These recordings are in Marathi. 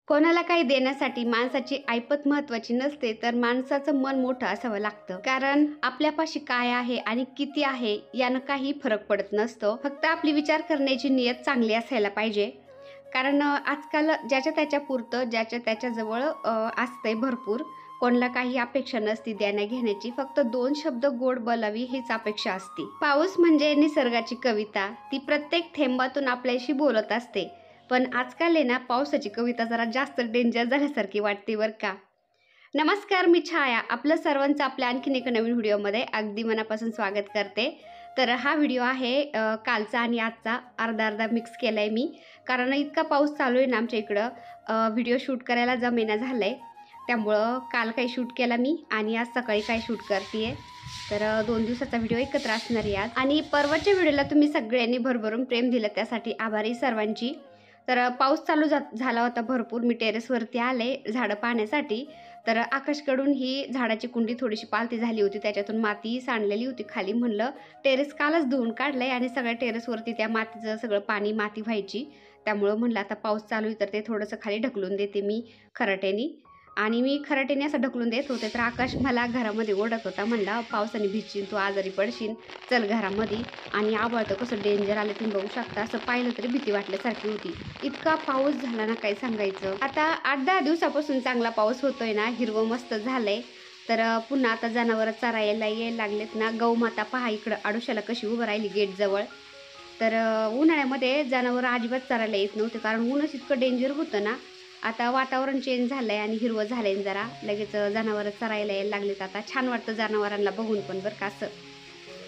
कोणाला काही देण्यासाठी माणसाची ऐपत महत्त्वाची नसते, तर माणसाचं मन मोठं असावं लागतं. कारण आपल्यापाशी काय आहे आणि किती आहे यानं काही फरक पडत नसतो. फक्त आपली विचार करण्याची नियत चांगली असायला पाहिजे. कारण आजकाल ज्याच्या त्याच्या पुरतं ज्याच्या त्याच्याजवळ असतंय भरपूर. कोणाला काही अपेक्षा नसती देण्या घेण्याची, फक्त 2 शब्द गोड बोलावी हीच अपेक्षा असते. पाऊस म्हणजे निसर्गाची कविता, ती प्रत्येक थेंबातून आपल्याशी बोलत असते. पण आजकाल आहे ना, पावसाची कविता जरा जास्त डेंजर झाल्यासारखी वाटते बरं का. नमस्कार, मी छाया. आपलं सर्वांचं आपल्या आणखीन एका नवीन व्हिडिओमध्ये अगदी मनापासून स्वागत करते. तर हा व्हिडिओ आहे कालचा आणि आजचा अर्धा-अर्धा मिक्स केला आहे मी. कारण इतका पाऊस चालू आहे ना आमच्या इकडं, व्हिडिओ शूट करायला जमेना झालं आहे. त्यामुळं काल काही शूट केला मी आणि आज सकाळी काय शूट करते आहे. तर 2 दिवसाचा व्हिडिओ एकत्र असणार आहे आज. आणि परवाच्या व्हिडिओला तुम्ही सगळ्यांनी भरभरून प्रेम दिलं, त्यासाठी आभारी सर्वांची. तर पाऊस चालू झाला होता भरपूर. मी टेरेसवरती आले झाडं पाहण्यासाठी. तर आकाशकडून ही झाडाची कुंडी थोडीशी पालती झाली होती, त्याच्यातून माती सांडलेली होती खाली. म्हणलं टेरेस कालच धुवून काढलंय आणि सगळ्या टेरेसवरती त्या मातीचं सगळं पाणी माती व्हायची. त्यामुळं म्हणलं आता पाऊस चालू आहे तर ते थोडंसं खाली ढकलून देते मी खराट्यानी. आणि मी खराट्याने असं ढकलून देत होते तर आकाश मला घरामध्ये ओढत होता. म्हणला पावसाने भिजशील, तू आजारी पडशील, चल घरामध्ये. आणि आभाळ तर कसं डेंजर आलं तुम्ही बघू शकता. असं पाहिलं तरी भीती वाटल्यासारखी होती. इतका पाऊस झाला ना, काय सांगायचं. आता 8-10 दिवसापासून चांगला पाऊस होतोय ना, हिरवं मस्त झालंय. तर पुन्हा आता जनावरं चरायला यायला लागलेत ना. गौमाता पहा इकडं आडोशाला कशी उभं राहिली गेटजवळ. तर उन्हाळ्यामध्ये जनावरं अजिबात चरायला येत नव्हते, कारण ऊनच इतकं डेंजर होतं ना. आता वातावरण चेंज झालंय आणि हिरवं झालंय जरा, लगेच जनावरं चरायला यायला लागलेत. आता छान वाटतं जनावरांना बघून पण बरं का असं.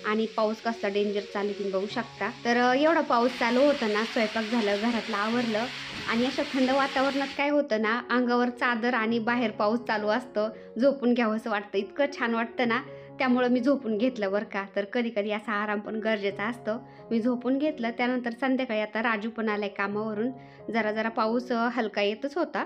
आणि पाऊस कसा डेंजर चालू तुम्ही बघू शकता. तर एवढा पाऊस चालू होता ना, स्वयंपाक झालं, घरातलं आवरलं आणि अशा थंड वातावरणात काय होतं ना, अंगावर चादर आणि बाहेर पाऊस चालू असतं, झोपून घ्यावं असं वाटतं. इतकं छान वाटतं ना, त्यामुळं मी झोपून घेतलं बरं का. तर कधी कधी असा आराम पण गरजेचा असतो. मी झोपून घेतलं. त्यानंतर संध्याकाळी आता राजू पण आलाय कामावरून. जरा जरा पाऊस हलका येतच होता.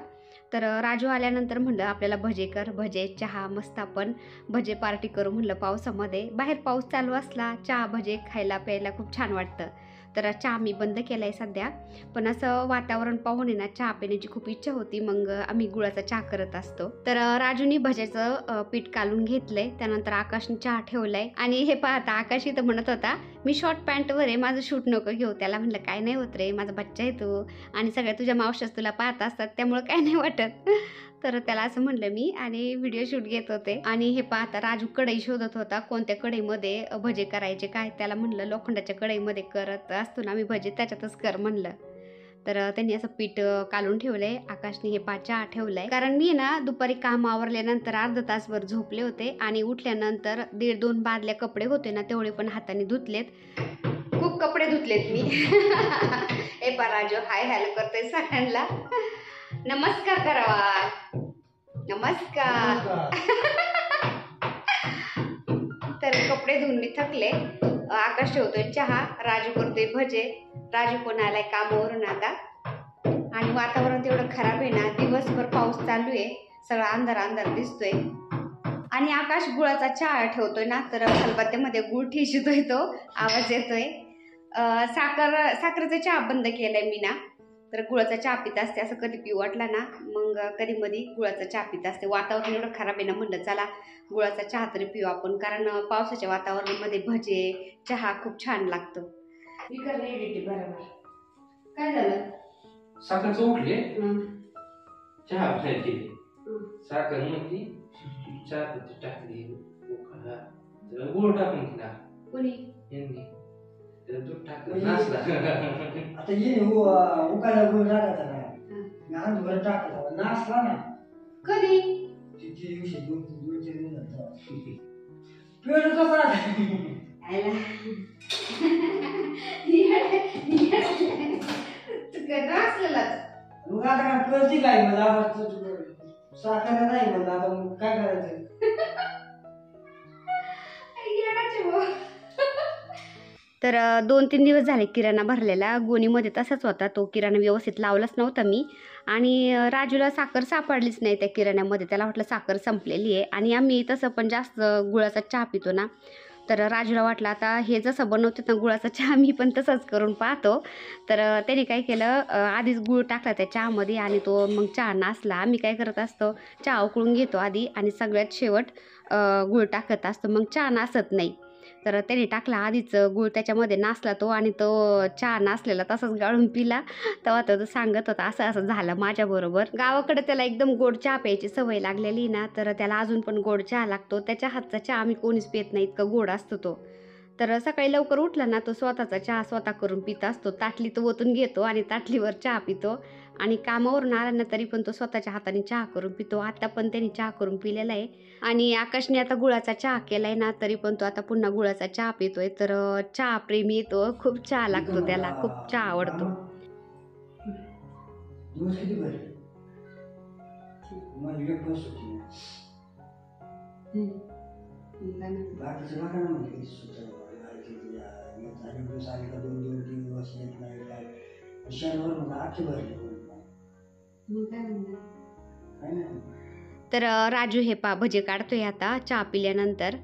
तर राजू आल्यानंतर म्हणलं आपल्याला भजे कर, भजे चहा, मस्त आपण भजे पार्टी करू म्हणलं पावसामध्ये. बाहेर पाऊस चालू असला चहा भजे खायला प्यायला खूप छान वाटतं. तर चहा मी बंद केला आहे सध्या, पण असं वातावरण पाहून ना चहा पिण्याची खूप इच्छा होती. मग आम्ही गुळाचा चहा करत असतो. तर राजूनी भज्याचं पीठ काढून घेतलंय. त्यानंतर आकाशने चहा ठेवलाय. आणि हे पाहता आकाश इथं म्हणत होता मी शॉर्ट पॅन्टवर आहे, माझं शूट नको घेऊ. त्याला म्हणलं काय नाही होत रे, माझा बच्चा आहे तू आणि सगळ्या तुझ्या मावशाच तुला पाहत असतात, त्यामुळं काय नाही वाटत. तर त्याला असं म्हणलं मी आणि व्हिडिओ शूट घेत होते. आणि हे पाहता राजू कढई शोधत होता, कोणत्या कढईमध्ये भजे करायचे काय. त्याला म्हणलं लोखंडाच्या कढईमध्ये करत असतो ना आम्ही भजे, त्याच्यातच कर म्हणलं. तर त्यांनी असं पीठ काढून ठेवलंय. आकाशने हे चहा ठेवलाय. कारण मी ना दुपारी काम आवरल्यानंतर अर्धा तासभर झोपले होते आणि उठल्यानंतर 1.5-2 बादल्या कपडे होते ना, तेवढे पण हाताने धुतलेत. खूप कपडे धुतलेत मी. ए पा राजू हाय हॅलो करतोय सगळ्यांना. नमस्कार करावा. नमस्कार. तर कपडे धुवून मी थकले. आकाश ठेवतोय चहा, राजू करतोय भजे. राजू पण आलाय कामावरून आता. आणि वातावरण तेवढं खराब आहे ना, दिवसभर पाऊस चालू आहे, सगळा अंधार अंधार दिसतोय. आणि आकाश गुळाचा चहा ठेवतोय ना, तर खलबत्त्यामध्ये गुळ ठेचतोय, तो आवाज येतोय. साखरेचा चहा बंद केलाय मी ना. तर गुळाचा चहा पित असते. असं कधी पिऊ वाटला ना मग कधी मधी गुळाचा चहा पित असते. वातावरण एवढं खराब आहे ना, म्हणलं चला गुळाचा चहा तरी पिऊ आपण, कारण पावसाच्या वातावरणामध्ये भजे चहा खूप छान लागतं. बरोबर. काय झालं? साखर चोखली चहा खायची. साखर नव्हती, चहा टाकली, गुळ टाकून दिला कोणी यांनी, दूध टाकलं नाचला. आता ये उकायला गुळ टाकायचा ना, लहान गुळ टाकायचा नाचला ना. कधी? तिथे दिवशी 2-3 दिवस पिवळं कसं मग आता कळती काय मला साखर नाही म्हणलं, आता मग काय करायचं. तर 2-3 दिवस झाले किराणा भरलेला. गोणीमध्ये तसाच होता तो किराणा, व्यवस्थित लावलाच नव्हता मी. आणि राजूला साखर सापडलीच नाही त्या किराण्यामध्ये. त्याला वाटलं साखर संपलेली आहे. आणि आम्ही तसं पण जास्त गुळाचा चहा पितो ना, तर राजूला वाटलं आता हे जसं बनवतात ना गुळाचा चहा मी पण तसंच करून पाहतो. तर त्याने काय केलं आधीच गूळ टाकला त्या चहामध्ये आणि तो मग चहा नासला. आम्ही काय करत असतो चहा उकळून घेतो आधी आणि सगळ्यात शेवट गूळ टाकत असतो, मग चहा नासत नाही. तर त्याने टाकला आधीच गूळ त्याच्यामध्ये नासला तो आणि तो चहा नासलेला तसाच गाळून पिला. तेव्हा तो सांगत होता असं असं झालं माझ्याबरोबर. गावाकडे त्याला एकदम गोड चहा प्यायची सवय लागलेली ना, तर त्याला अजून पण गोड चहा लागतो. त्याच्या हातचा चहा आम्ही कोणीच पित नाही, इतकं गोड असतो तो. तर सकाळी लवकर उठला ना तो स्वतःचा चहा स्वतः करून पित असतो. ताटली तो ओतून घेतो आणि ताटलीवर चहा पितो आणि कामावरून आला ना तरी पण तो स्वतःच्या हाताने चहा करून पितो. आता पण त्यांनी चहा करून पिलेला आहे आणि आकाशने आता गुळाचा चहा केलाय ना तरी पण तो आता पुन्हा गुळाचा चहा पितोय. तर चहा प्रेमी तो, खूप चहा लागतो त्याला, खूप चहा आवडतो. दिवस किती भरले मग एक बस होती बाकीचे बघा ना म्हणजे आणि दिवस आले का 2 दिवस येत नाही काय शनिवार म्हणजे आजचे भरले काय नाही. तर राजू हे भजे काढतोय आता चहा पिल्यानंतर.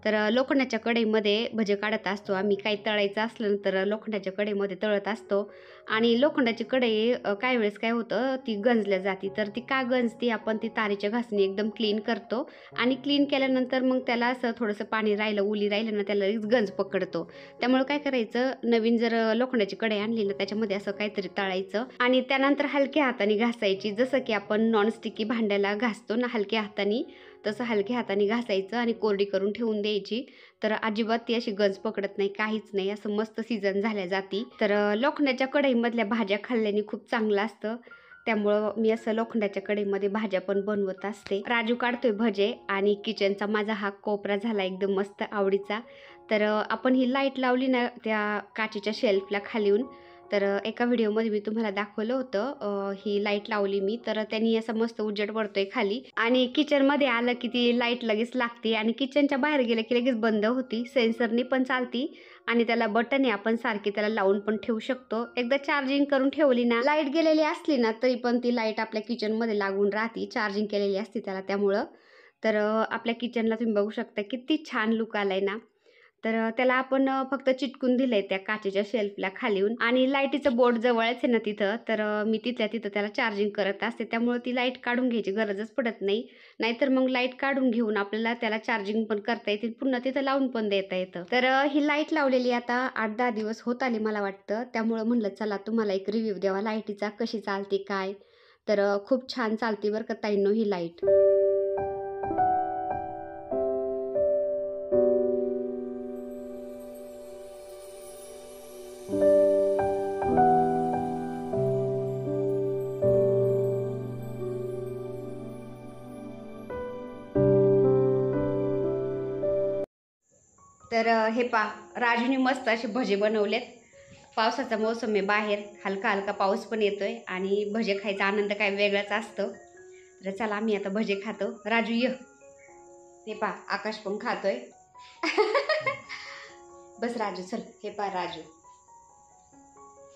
तर लोखंडाच्या कढईमध्ये भजे काढत असतो आम्ही. काही तळायचं असलं तर लोखंडाच्या कढईमध्ये तळत असतो आणि लोखंडाची कढई काही वेळेस काय होतं ती गंजल्या जाती. तर ती का गंजती आपण ती तारेच्या घासणी एकदम क्लीन करतो आणि क्लीन केल्यानंतर मग त्याला असं थोडंसं पाणी राहिलं उली राहिलं ना त्याला लगेच गंज पकडतो. त्यामुळे काय करायचं नवीन जर लोखंडाची कढई आणली ना त्याच्यामध्ये असं काहीतरी तळायचं आणि त्यानंतर हलक्या हाताने घासायची. जसं की आपण नॉनस्टिकी भांड्याला घासतो ना हलक्या हाताने, तसं हलक्या हाताने घासायचं आणि कोरडी करून ठेवून द्यायची. तर अजिबात ती अशी गंज पकडत नाही, काहीच नाही, असं मस्त सीझन झाल्या जाती. तर लोखंडाच्या कढईमधल्या भाज्या खाल्ल्याने खूप चांगलं असतं, त्यामुळं मी असं लोखंडाच्या कढईमध्ये भाज्या पण बनवत असते. राजू काढतोय भजे आणि किचनचा माझा हा कोपरा झाला एकदम मस्त आवडीचा. तर आपण ही लाईट लावली ना त्या काचेच्या शेल्फला खालीहून, तर एका व्हिडिओमध्ये मी तुम्हाला दाखवलं होतं ही लाईट लावली मी, तर त्यांनी असं मस्त उजेड पडतोय खाली आणि किचनमध्ये आलं की ती लाईट लगेच लागते आणि किचनच्या बाहेर गेलं की लगेच बंद होती. सेन्सरनी पण चालती आणि त्याला बटन आहे, आपण सारखी त्याला लावून पण ठेवू शकतो. एकदा चार्जिंग करून ठेवली ना, लाईट गेलेली असली ना तरी पण ती लाईट आपल्या किचनमध्ये लागून राहते, चार्जिंग केलेली असते त्याला त्यामुळं. तर आपल्या किचनला तुम्ही बघू शकता किती छान लुक आलाय ना. तर त्याला आपण फक्त चिटकून दिलंय त्या काचेच्या शेल्फला खालीहून आणि लाईटीचं बोर्ड जवळच आहे ना तिथं. तर मी तिथल्या तिथं त्याला चार्जिंग करत असते, त्यामुळे ती लाईट काढून घ्यायची गरजच पडत नाही. नाहीतर मग लाईट काढून घेऊन आपल्याला त्याला चार्जिंग पण करता येते, पुन्हा तिथं लावून पण देता येतं. तर ही लाईट लावलेली आता 8-10 दिवस होत आली मला वाटतं, त्यामुळं म्हणलं चला तुम्हाला एक रिव्ह्यू द्यावा लाईटीचा, कशी चालते काय. तर खूप छान चालते बरं का ताईंनो ही लाईट. तर हे राजूने मस्त असे भजे बनवलेत. पावसाचा मोसम आहे, बाहेर हलका हलका पाऊस पण येतोय आणि भजे खायचा आनंद काय वेगळाच असतो. तर चला आम्ही आता भजे खातो. राजू ये. हे आकाश पण खातोय. बस राजू चल. हे राजू.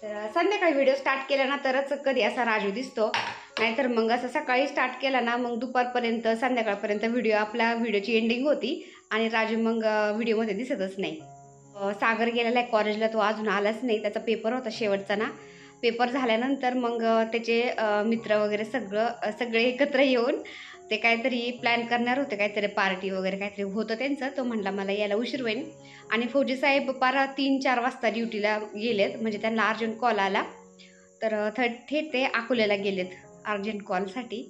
तर संध्याकाळी व्हिडिओ स्टार्ट केला ना तरच कधी असा राजू दिसतो, नाहीतर मग असं सकाळी स्टार्ट केला ना मग दुपारपर्यंत संध्याकाळपर्यंत व्हिडिओची एंडिंग होती आणि राजू मग व्हिडिओमध्ये दिसतच नाही. सागर गेलेला आहे कॉलेजला, तो अजून आलाच नाही. त्याचा पेपर होता शेवटचा ना. पेपर झाल्यानंतर मग त्याचे मित्र वगैरे सगळे एकत्र येऊन ते काहीतरी प्लॅन करणार होते, काहीतरी पार्टी वगैरे काहीतरी होतं त्यांचं. तो म्हणला मला यायला उशीर होईल आणि फौजी साहेब 3-4 वाजता ड्युटीला गेलेत, म्हणजे त्यांना अर्जंट कॉल आला. तर थेट ते अकोल्याला गेलेत अर्जंट कॉलसाठी.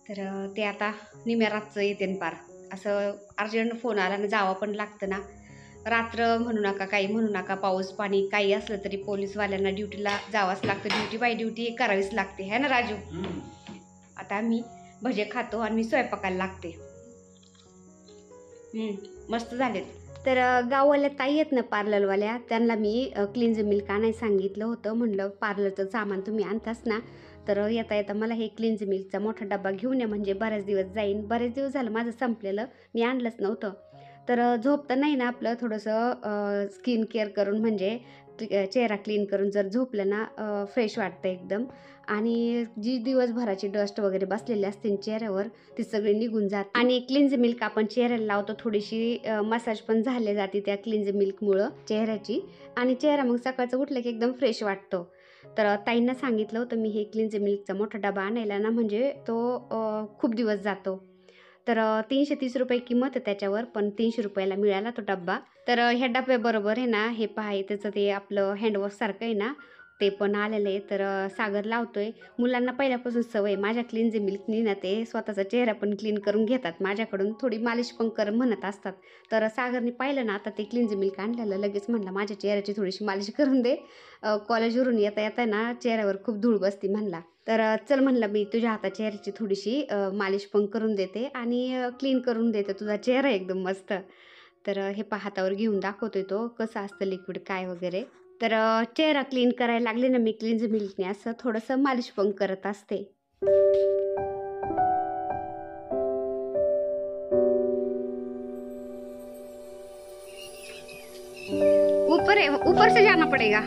तर ते आता निम्या रातचं येते पार. असं अर्जंट फोन आला ना जावं पण लागतं ना. रात्र म्हणू नका, काही म्हणू नका, पाऊस पाणी काही असलं तरी पोलीसवाल्यांना ड्युटीला जावंच लागतं. ड्युटी बाय ड्युटी करावीच लागते, है ना राजू. आता मी भजे खातो आणि मी स्वयंपाकाला लागते. मस्त झालेत. तर गाववाल्या ताई आहेत ना पार्लरवाल्या, त्यांना मी क्लीन्झ मिल्क आणायला सांगितलं होतं. म्हणलं पार्लरचं सामान तुम्ही आणताच ना, तर येता येता मला हे क्लीन्झ मिल्कचा मोठा डबा घेऊन या, म्हणजे बरेच दिवस जाईन. बरेच दिवस झालं माझं संपलेलं, मी आणलंच नव्हतं. तर झोपतं नाही ना आपलं थोडंसं स्किन केअर करून, म्हणजे चेहरा क्लीन करून जर झोपलं ना फ्रेश वाटतं एकदम. आणि जी दिवसभराची डस्ट वगैरे बसलेली असते चेहऱ्यावर ती सगळी निघून जाते. आणि क्लिन्झ मिल्क आपण चेहऱ्याला लावतो, थोडीशी मसाज पण झाली जाते त्या क्लिन्झ मिल्कमुळं चेहऱ्याची, आणि चेहरा मग सकाळचं उठलं की एकदम फ्रेश वाटतो. तर ताईंना सांगितलं होतं मी हे क्लिन्झ मिल्कचा मोठा डबा आणायला ना, म्हणजे तो खूप दिवस जातो. तर 330 रुपये किंमत आहे त्याच्यावर, पण 300 रुपयाला मिळाला तो डब्बा. तर ह्या डब्याबरोबर आहे ना, हे पहा त्याचं ते आपलं हँडवॉश सारखं आहे ना, ते पण आलेलं आहे. तर सागर लावतोय. मुलांना पहिल्यापासून सवय माझ्या क्लिन्झ मिल्कनी ना, ते स्वतःचा चेहरा पण क्लीन करून घेतात माझ्याकडून, थोडी मालिश पण कर म्हणत असतात. तर सागरने पाहिलं ना आता ते क्लिन्झ मिल्क आणलेलं, लगेच म्हणला माझ्या चेहऱ्याची थोडीशी मालिश करून दे, कॉलेजवरून येता येता ना चेहऱ्यावर खूप धूळ बसती म्हणला. तर चल म्हणलं मी तुझ्या हाता चेहऱ्याची थोडीशी मालिश पण करून देते आणि क्लीन करून देते तुझा चेहरा एकदम मस्त. तर हे पहा हातावर घेऊन दाखवतोय तो कसं असतं लिक्विड काय वगैरे. तर चेहरा क्लीन करायला लागले ना मी क्लिन्झ मिल्कने असं थोडंसं मालिश पण करत असते. ऊपर से जाना पड़ेगा.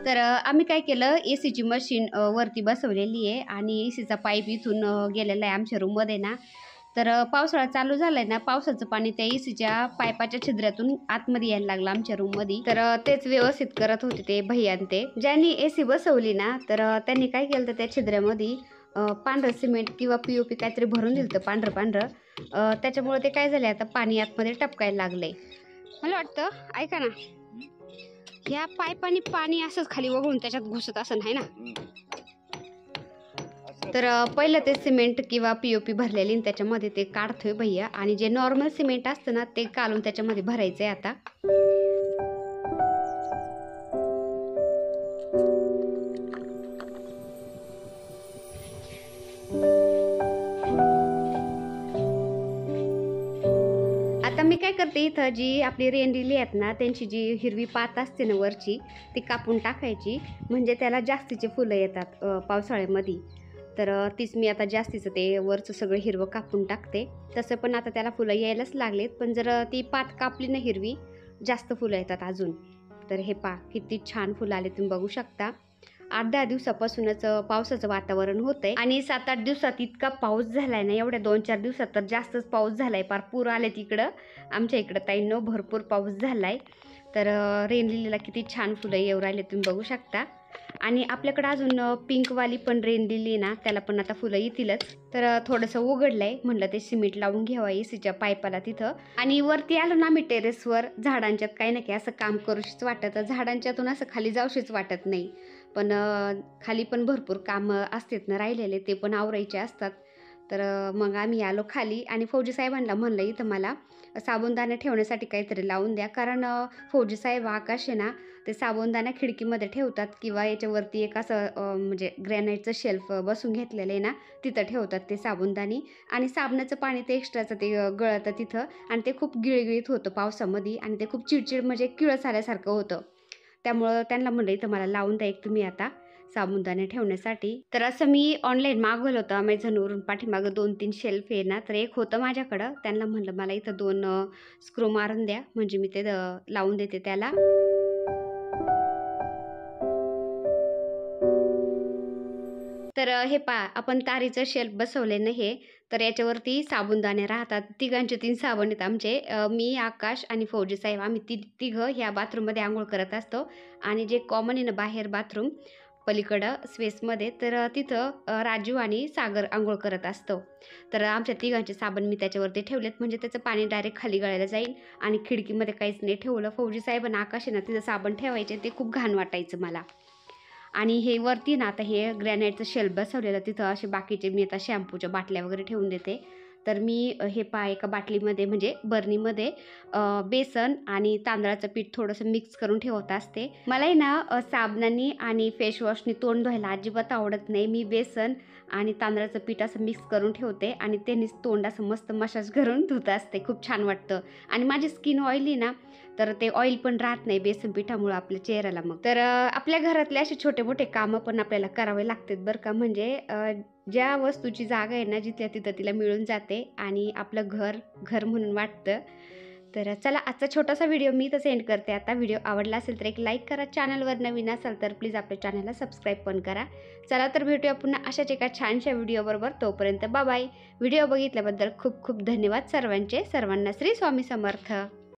तर आम्ही काय केलं, एसीची मशीन वरती बसवलेली आहे आणि एसीचा पाईप इथून गेलेला आहे आमच्या रूममध्ये ना. तर पावसाळा चालू झालाय ना, पावसाचं पाणी त्या एसीच्या पाईपाच्या छिद्रातून आतमध्ये यायला लागलं आमच्या रूममध्ये. तर तेच व्यवस्थित करत होते ते भैया ते. ज्यांनी एसी बसवली ना, तर त्यांनी काय केलं त्या छिद्रामध्ये पांढरं सिमेंट किंवा POP काहीतरी भरून दिलं होतं पांढरं. त्याच्यामुळे ते काय झाले आता पाणी आतमध्ये टपकायला लागलंय. मला वाटतं ऐका ना, या पाईपाने पाणी असंच खाली वगळून त्याच्यात घुसत असं नाही ना. तर पहिलं ते सिमेंट किंवा POP भरलेली त्याच्यामध्ये ते काढतोय भैया, आणि जे नॉर्मल सिमेंट असतं ना ते काढून त्याच्यामध्ये भरायचंय आता. आता मी काय करते, इथं जी आपली रेंडिली आहेत ना त्यांची जी हिरवी पात असते ना वरची, ती कापून टाकायची, म्हणजे त्याला जास्तीचे फुलं येतात पावसाळ्यामध्ये. तर तीच मी आता जास्तीचं ते वरचं सगळं हिरवं कापून टाकते. तसं पण आता त्याला फुलं यायलाच लागलेत, पण जर ती पात कापली ना हिरवी, जास्त फुलं येतात अजून. तर हे पहा किती छान फुलं आले तुम्ही बघू शकता. 8-10 दिवसापासूनच पावसाचं वातावरण होतंय, आणि 7-8 दिवसात इतका पाऊस झालाय ना, एवढ्या 2-4 दिवसात तर जास्तच पाऊस झालाय, पार पूर आले तिकडं. आमच्या इकडं ताईंनो भरपूर पाऊस झालाय. तर रेनलिलीला किती छान फुलं येऊ राहिले तुम्ही बघू शकता. आणि आपल्याकडं अजून पिंकवाली पण रेनलिली ना, त्याला पण आता फुलं येतीलच. तर थोडंसं उघडलंय, म्हणलं ते सिमेंट लावून घ्यावं एसीच्या पाईपाला तिथं. आणि वरती आलो ना आम्ही टेरेसवर, झाडांच्यात काही ना काही असं काम करूशीच वाटत, झाडांच्यातून असं खाली जाऊशीच वाटत नाही. पण खाली पण भरपूर कामं असतात ना राहिलेले, ते पण आवरायचे असतात. तर मग आम्ही आलो खाली, आणि फौजी साहेबांना म्हणलं इथं मला साबुनदाणे ठेवण्यासाठी काहीतरी लावून द्या, कारण फौजी साहेब आकाश आहे ना, ते साबुनदाणा खिडकीमध्ये ठेवतात किंवा याच्यावरती एक असं म्हणजे ग्रॅनाईटचं शेल्फ बसून घेतलेलं आहे ना, तिथं ठेवतात ते साबुनदाणी. आणि साबणाचं पाणी ते एक्स्ट्राचं ते गळतं तिथं, आणि ते खूप गिळगिळीत होतं पावसामध्ये, आणि ते खूप चिडचिड म्हणजे किळस आल्यासारखं होतं. त्यामुळं त्यांना म्हणलं इथं मला लावून द्या एक तुम्ही आता साबुनदाणे ठेवण्यासाठी. तर असं मी ऑनलाईन मागवलं होतं अमेझॉनवरून, पाठीमागं 2-3 शेल्फ आहे ना, तर एक होतं माझ्याकडं. त्यांना म्हणलं मला इथं 2 स्क्रू मारून द्या, म्हणजे मी ते लावून देते त्याला. तर हे पहा आपण तारीचं शेल्फ बसवले ना हे, तर याच्यावरती साबुनदाणे राहतात. तिघांचे 3 साबण आहेत आमचे. मी, आकाश आणि फौजी साहेब, आम्ही तिघं ह्या बाथरूममध्ये आंघोळ करत असतो. आणि जे कॉमन आहे ना बाहेर बाथरूम पलीकडं स्पेसमध्ये, तर तिथं राजू आणि सागर आंघोळ करत असतो. तर आमच्या तिघांचे साबण मी त्याच्यावरती ठेवलेत, म्हणजे त्याचं पाणी डायरेक्ट खाली गळायला जाईल. आणि खिडकीमध्ये काहीच नाही ठेवलं. फौजी साहेब आणि आकाश आहे ना तिथं साबण ठेवायचे, ते खूप घाण वाटायचं मला. आणि हे वरती ना आता हे ग्रॅनाईटचं शेल्फ बसवलेलं, तिथं असे बाकीचे मी आता शॅम्पूच्या बाटल्या वगैरे ठेवून देते. तर मी हे एका बाटलीमध्ये म्हणजे बर्नीमध्ये बेसन आणि तांदळाचं पीठ थोडंसं मिक्स करून ठेवत असते. मलाही ना साबणाने आणि फेसवॉशने तोंड धुवायला अजिबात आवडत नाही. मी बेसन आणि तांदळाचं पीठ असं मिक्स करून ठेवते, आणि त्यांनीच तोंड असं मस्त मसाज करून धुत असते. खूप छान वाटतं. आणि माझी स्किन ऑइली ना, तर ते ऑइल पण राहत नाही बेसन पिठामुळे आपल्या चेहऱ्याला. मग तर आपल्या घरातले असे छोटे मोठे कामं पण आपल्याला करावे लागतात बरं का. म्हणजे ज्या वस्तूची जागा आहे ना जिथल्या तिथं तिला मिळून जाते आणि आपलं घर घर म्हणून वाटतं. तर चला आजचा छोटासा व्हिडिओ मी तर सेंड करते. आता व्हिडिओ आवडला असेल तर एक लाईक करा. चॅनलवर नवीन असाल तर प्लीज आपल्या चॅनलला सबस्क्राईब पण करा. चला तर भेटूया पुन्हा अशाच एका छानशा व्हिडिओबरोबर. तोपर्यंत बाय बाय. व्हिडिओ बघितल्याबद्दल खूप खूप धन्यवाद सर्वांचे. सर्वांना श्री स्वामी समर्थ.